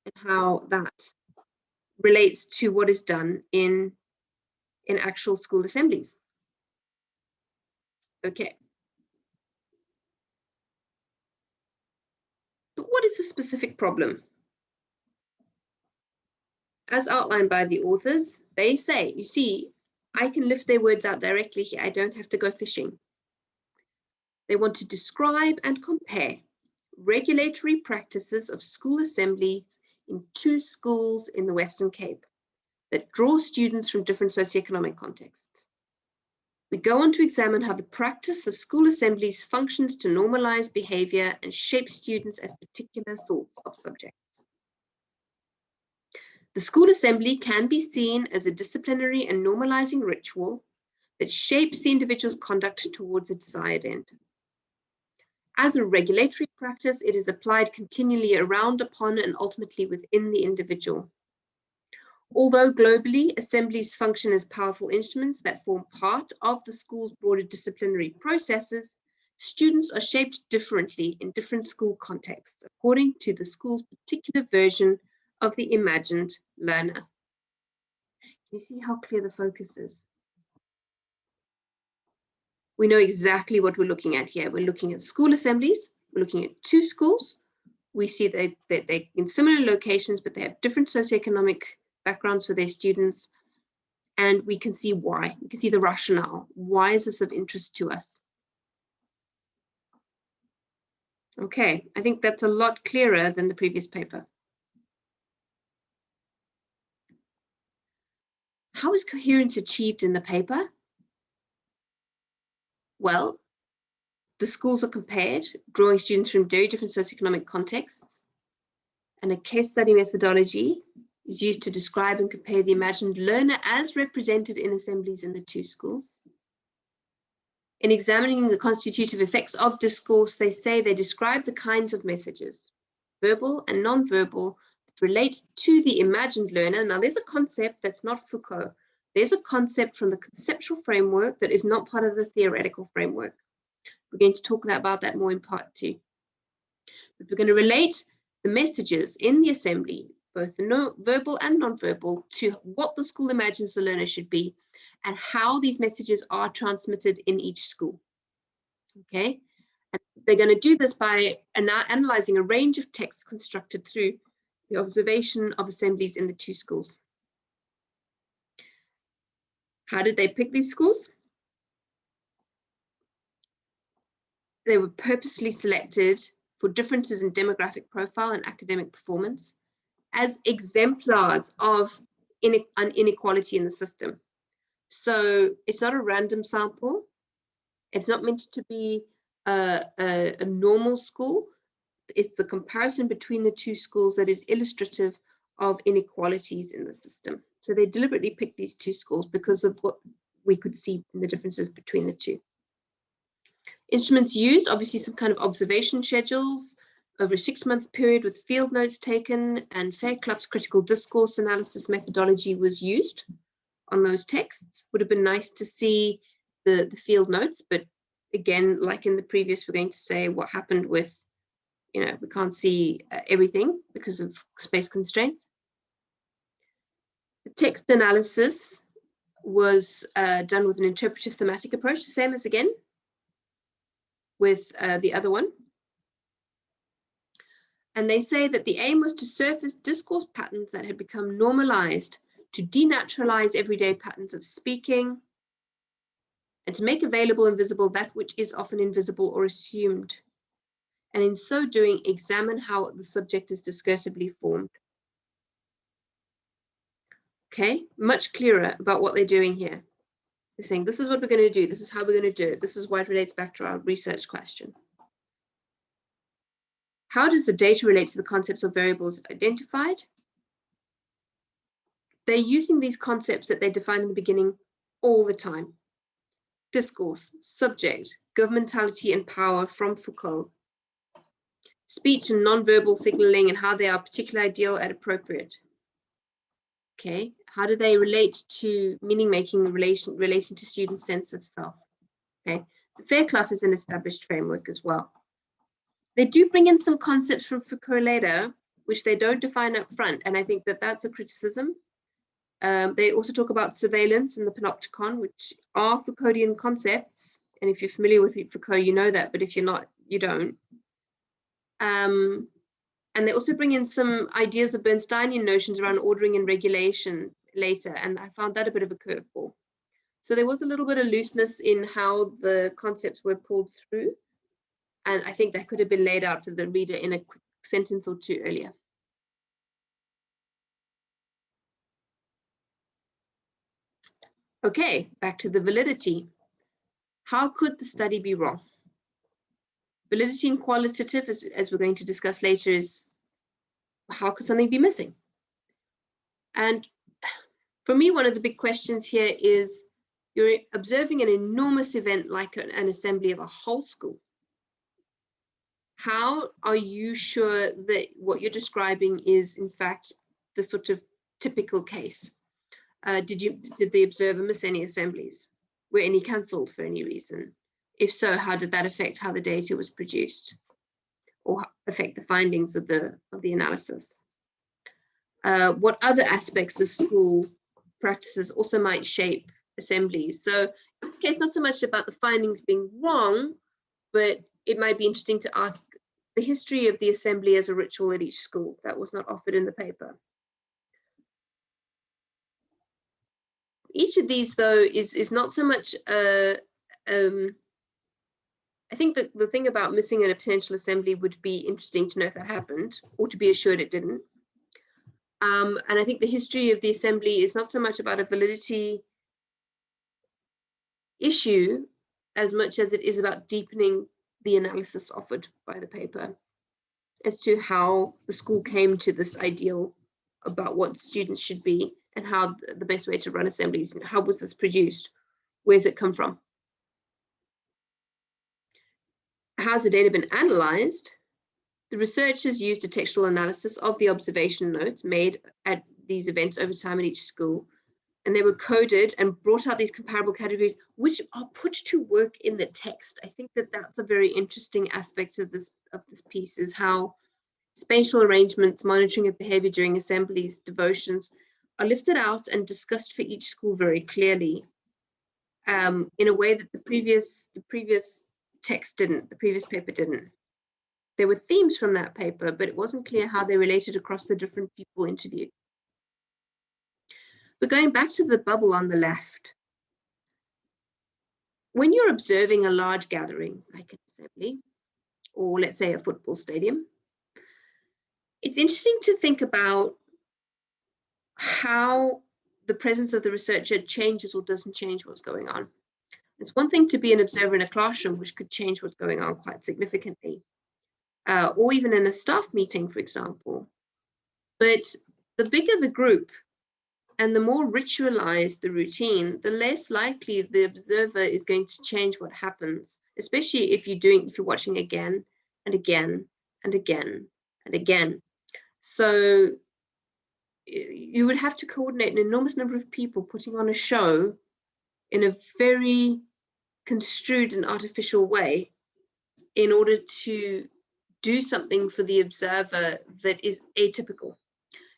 Speaker 1: and how that relates to what is done in actual school assemblies. Okay. But what is the specific problem? As outlined by the authors, they say, you see, I can lift their words out directly here. I don't have to go fishing. They want to describe and compare regulatory practices of school assemblies in 2 schools in the Western Cape that draw students from different socioeconomic contexts. We go on to examine how the practice of school assemblies functions to normalize behavior and shape students as particular sorts of subjects. The school assembly can be seen as a disciplinary and normalizing ritual that shapes the individual's conduct towards a desired end. As a regulatory practice, it is applied continually around, upon, and ultimately within the individual. Although globally, assemblies function as powerful instruments that form part of the school's broader disciplinary processes, students are shaped differently in different school contexts, according to the school's particular version of the imagined learner. Can you see how clear the focus is? We know exactly what we're looking at here. We're looking at school assemblies. We're looking at 2 schools. We see that they're in similar locations, but they have different socioeconomic backgrounds for their students. And we can see why. We can see the rationale. Why is this of interest to us? Okay, I think that's a lot clearer than the previous paper. How is coherence achieved in the paper? Well, the schools are compared, drawing students from very different socioeconomic contexts, and a case study methodology is used to describe and compare the imagined learner as represented in assemblies in the 2 schools. In examining the constitutive effects of discourse, they say they describe the kinds of messages, verbal and non-verbal, that relate to the imagined learner. Now, there's a concept that's not Foucault. There's a concept from the conceptual framework that is not part of the theoretical framework. We're going to talk about that more in part 2. But we're going to relate the messages in the assembly, both the verbal and non-verbal, to what the school imagines the learner should be and how these messages are transmitted in each school. Okay, and they're going to do this by analyzing a range of texts constructed through the observation of assemblies in the 2 schools. How did they pick these schools? They were purposely selected for differences in demographic profile and academic performance as exemplars of an inequality in the system. So it's not a random sample. It's not meant to be a normal school. It's the comparison between the 2 schools that is illustrative of inequalities in the system. So they deliberately picked these 2 schools because of what we could see in the differences between the 2. Instruments used, obviously some kind of observation schedules over a 6-month period with field notes taken, and Fairclough's critical discourse analysis methodology was used on those texts. Would have been nice to see the field notes, but again, like in the previous, we're going to say what happened with, we can't see everything because of space constraints. The text analysis was done with an interpretive thematic approach, the same as again with the other one. And they say that the aim was to surface discourse patterns that had become normalized, to denaturalize everyday patterns of speaking, and to make available and visible that which is often invisible or assumed. And in so doing, examine how the subject is discursively formed. Okay, much clearer about what they're doing here. They're saying, this is what we're going to do. This is how we're going to do it. This is why it relates back to our research question. How does the data relate to the concepts or variables identified? They're using these concepts that they define in the beginning all the time. Discourse, subject, governmentality and power from Foucault. Speech and non-verbal signaling and how they are particularly ideal and appropriate. Okay, how do they relate to meaning making relating to students' sense of self? Okay, the Fairclough is an established framework as well. They do bring in some concepts from Foucault later, which they don't define up front, and I think that that's a criticism. They also talk about surveillance and the panopticon, which are Foucauldian concepts, and if you're familiar with Foucault, you know that, but if you're not, you don't. And they also bring in some ideas of Bernsteinian notions around ordering and regulation later, and I found that a bit of a curveball. So there was a little bit of looseness in how the concepts were pulled through, and I think that could have been laid out for the reader in a quick sentence or two earlier. Okay, back to the validity. How could the study be wrong? Validity and qualitative, as we're going to discuss later, is how could something be missing? And for me, one of the big questions here is, you're observing an enormous event like an assembly of a whole school. How are you sure that what you're describing is, in fact, the sort of typical case? Did the observer miss any assemblies? Were any cancelled for any reason? If so, how did that affect how the data was produced, or affect the findings of the analysis? What other aspects of school practices also might shape assemblies? So in this case, not so much about the findings being wrong, but it might be interesting to ask the history of the assembly as a ritual at each school. That was not offered in the paper. Each of these, though, is not so much I think that the thing about missing a potential assembly would be interesting to know if that happened, or to be assured it didn't. And I think the history of the assembly is not so much about a validity issue as much as it is about deepening the analysis offered by the paper as to how the school came to this ideal about what students should be and how the best way to run assemblies. How was this produced? Where's it come from? How's the data been analyzed? The researchers used a textual analysis of the observation notes made at these events over time at each school, and they were coded and brought out these comparable categories, which are put to work in the text. I think that that's a very interesting aspect of this piece, is how spatial arrangements, monitoring of behavior during assemblies, devotions, are lifted out and discussed for each school very clearly, in a way that the previous text didn't, the previous paper didn't. There were themes from that paper, but it wasn't clear how they related across the different people interviewed. But going back to the bubble on the left, when you're observing a large gathering, like an assembly, or let's say a football stadium, it's interesting to think about how the presence of the researcher changes or doesn't change what's going on. It's one thing to be an observer in a classroom, which could change what's going on quite significantly, or even in a staff meeting, for example. But the bigger the group and the more ritualized the routine, the less likely the observer is going to change what happens, especially if you're watching again and again and again and again. So you would have to coordinate an enormous number of people putting on a show in a very construed and artificial way in order to do something for the observer that is atypical.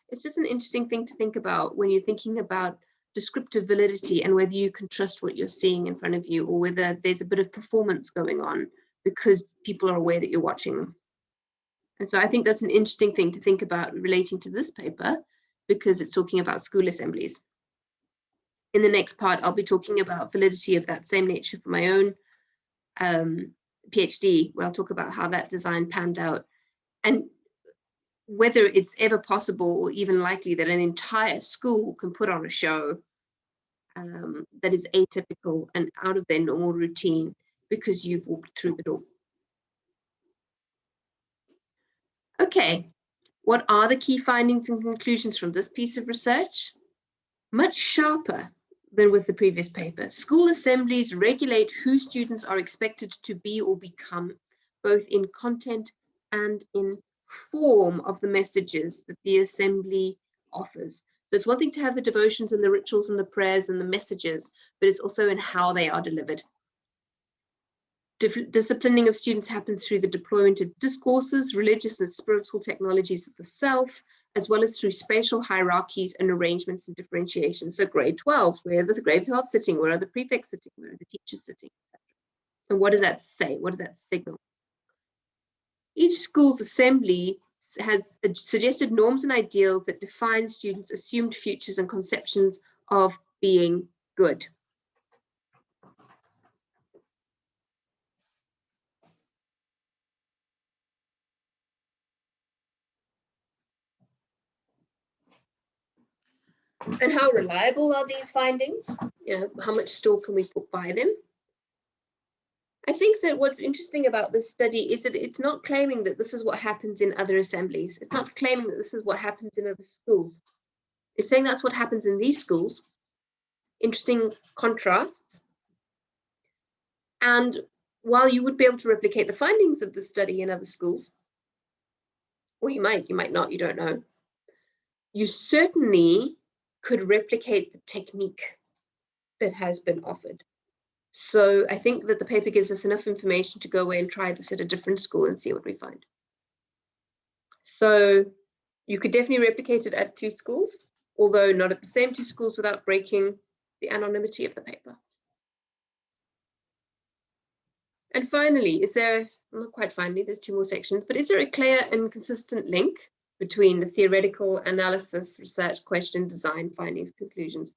Speaker 1: It's just an interesting thing to think about when you're thinking about descriptive validity and whether you can trust what you're seeing in front of you, or whether there's a bit of performance going on because people are aware that you're watching them. And so I think that's an interesting thing to think about relating to this paper, because it's talking about school assemblies. In the next part, I'll be talking about validity of that same nature for my own PhD, where I'll talk about how that design panned out and whether it's ever possible or even likely that an entire school can put on a show that is atypical and out of their normal routine because you've walked through the door. Okay, what are the key findings and conclusions from this piece of research? Much sharper than with the previous paper. School assemblies regulate who students are expected to be or become, both in content and in form of the messages that the assembly offers. So it's one thing to have the devotions and the rituals and the prayers and the messages, but it's also in how they are delivered. Disciplining of students happens through the deployment of discourses, religious and spiritual technologies of the self, as well as through spatial hierarchies and arrangements and differentiation. So grade 12, where are the grade 12 sitting? Where are the prefects sitting? Where are the teachers sitting? And what does that say? What does that signal? Each school's assembly has suggested norms and ideals that define students' assumed futures and conceptions of being good. And how reliable are these findings? You know, how much store can we put by them? I think that what's interesting about this study is that it's not claiming that this is what happens in other assemblies. It's not claiming that this is what happens in other schools. It's saying that's what happens in these schools. Interesting contrasts. And while you would be able to replicate the findings of the study in other schools, or you might not, you don't know, you certainly could replicate the technique that has been offered. So I think that the paper gives us enough information to go away and try this at a different school and see what we find. So you could definitely replicate it at 2 schools, although not at the same 2 schools without breaking the anonymity of the paper. And finally, is there, not quite finally, there's 2 more sections, but is there a clear and consistent link between the theoretical analysis, research, question, design, findings, conclusions?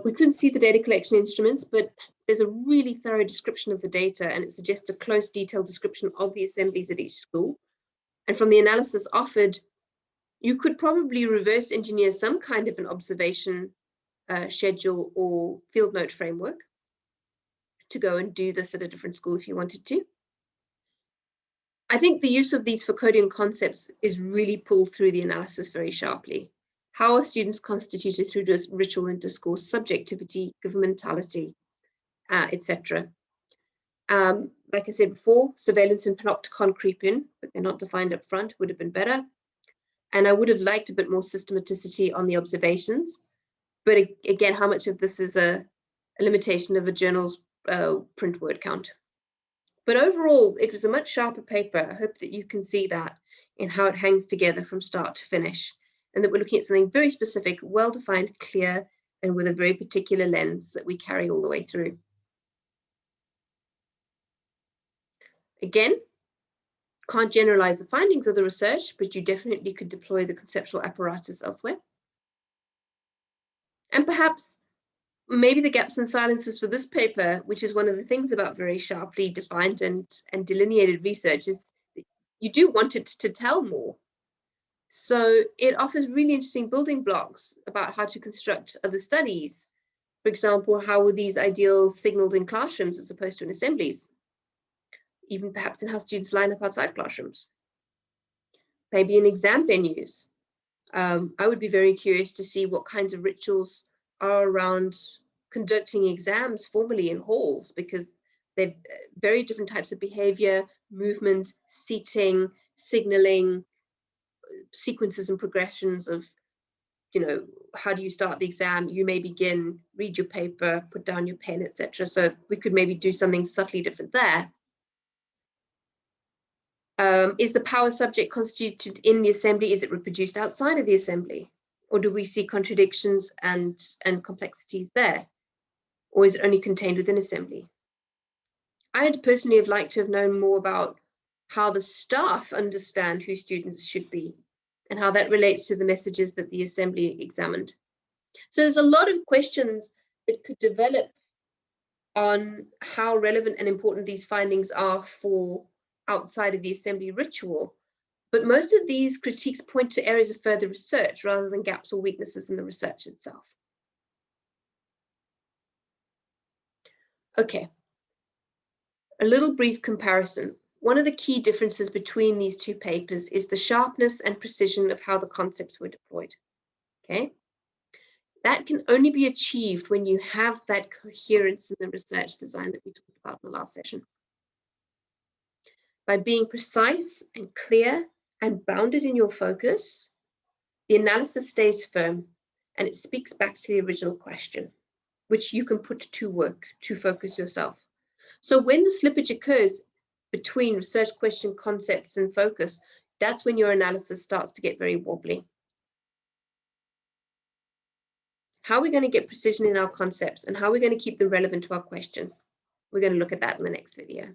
Speaker 1: We couldn't see the data collection instruments, but there's a really thorough description of the data, and it suggests a close, detailed description of the assemblies at each school. And from the analysis offered, you could probably reverse engineer some kind of an observation schedule or field note framework to go and do this at a different school if you wanted to. I think the use of these Foucauldian concepts is really pulled through the analysis very sharply. How are students constituted through this ritual and discourse, subjectivity, governmentality, etc. Like I said before, surveillance and panopticon creep in, but they're not defined up front, would have been better. And I would have liked a bit more systematicity on the observations. But again, how much of this is a limitation of a journal's print word count? But overall, it was a much sharper paper. I hope that you can see that in how it hangs together from start to finish, and that we're looking at something very specific, well-defined, clear, and with a very particular lens that we carry all the way through. Again, can't generalize the findings of the research, but you definitely could deploy the conceptual apparatus elsewhere. And perhaps maybe the gaps and silences for this paper, which is one of the things about very sharply defined and delineated research, is that you do want it to tell more. So it offers really interesting building blocks about how to construct other studies. For example, how were these ideals signaled in classrooms as opposed to in assemblies? Even perhaps in how students line up outside classrooms. Maybe in exam venues. I would be very curious to see what kinds of rituals are around conducting exams formally in halls, because they're very different types of behavior, movement, seating, signaling, sequences and progressions of, you know, how do you start the exam? You may begin, read your paper, put down your pen, etc. So we could maybe do something subtly different there. Is the power subject constituted in the assembly? Is it reproduced outside of the assembly? Or do we see contradictions and complexities there? Or is it only contained within assembly? I'd personally have liked to have known more about how the staff understand who students should be and how that relates to the messages that the assembly examined. So there's a lot of questions that could develop on how relevant and important these findings are for outside of the assembly ritual. But most of these critiques point to areas of further research rather than gaps or weaknesses in the research itself. Okay, a little brief comparison. One of the key differences between these two papers is the sharpness and precision of how the concepts were deployed. Okay, that can only be achieved when you have that coherence in the research design that we talked about in the last session. By being precise and clear and bounded in your focus, the analysis stays firm and it speaks back to the original question, which you can put to work to focus yourself. So when the slippage occurs between research question, concepts, and focus, that's when your analysis starts to get very wobbly. How are we going to get precision in our concepts and how are we going to keep them relevant to our question? We're going to look at that in the next video.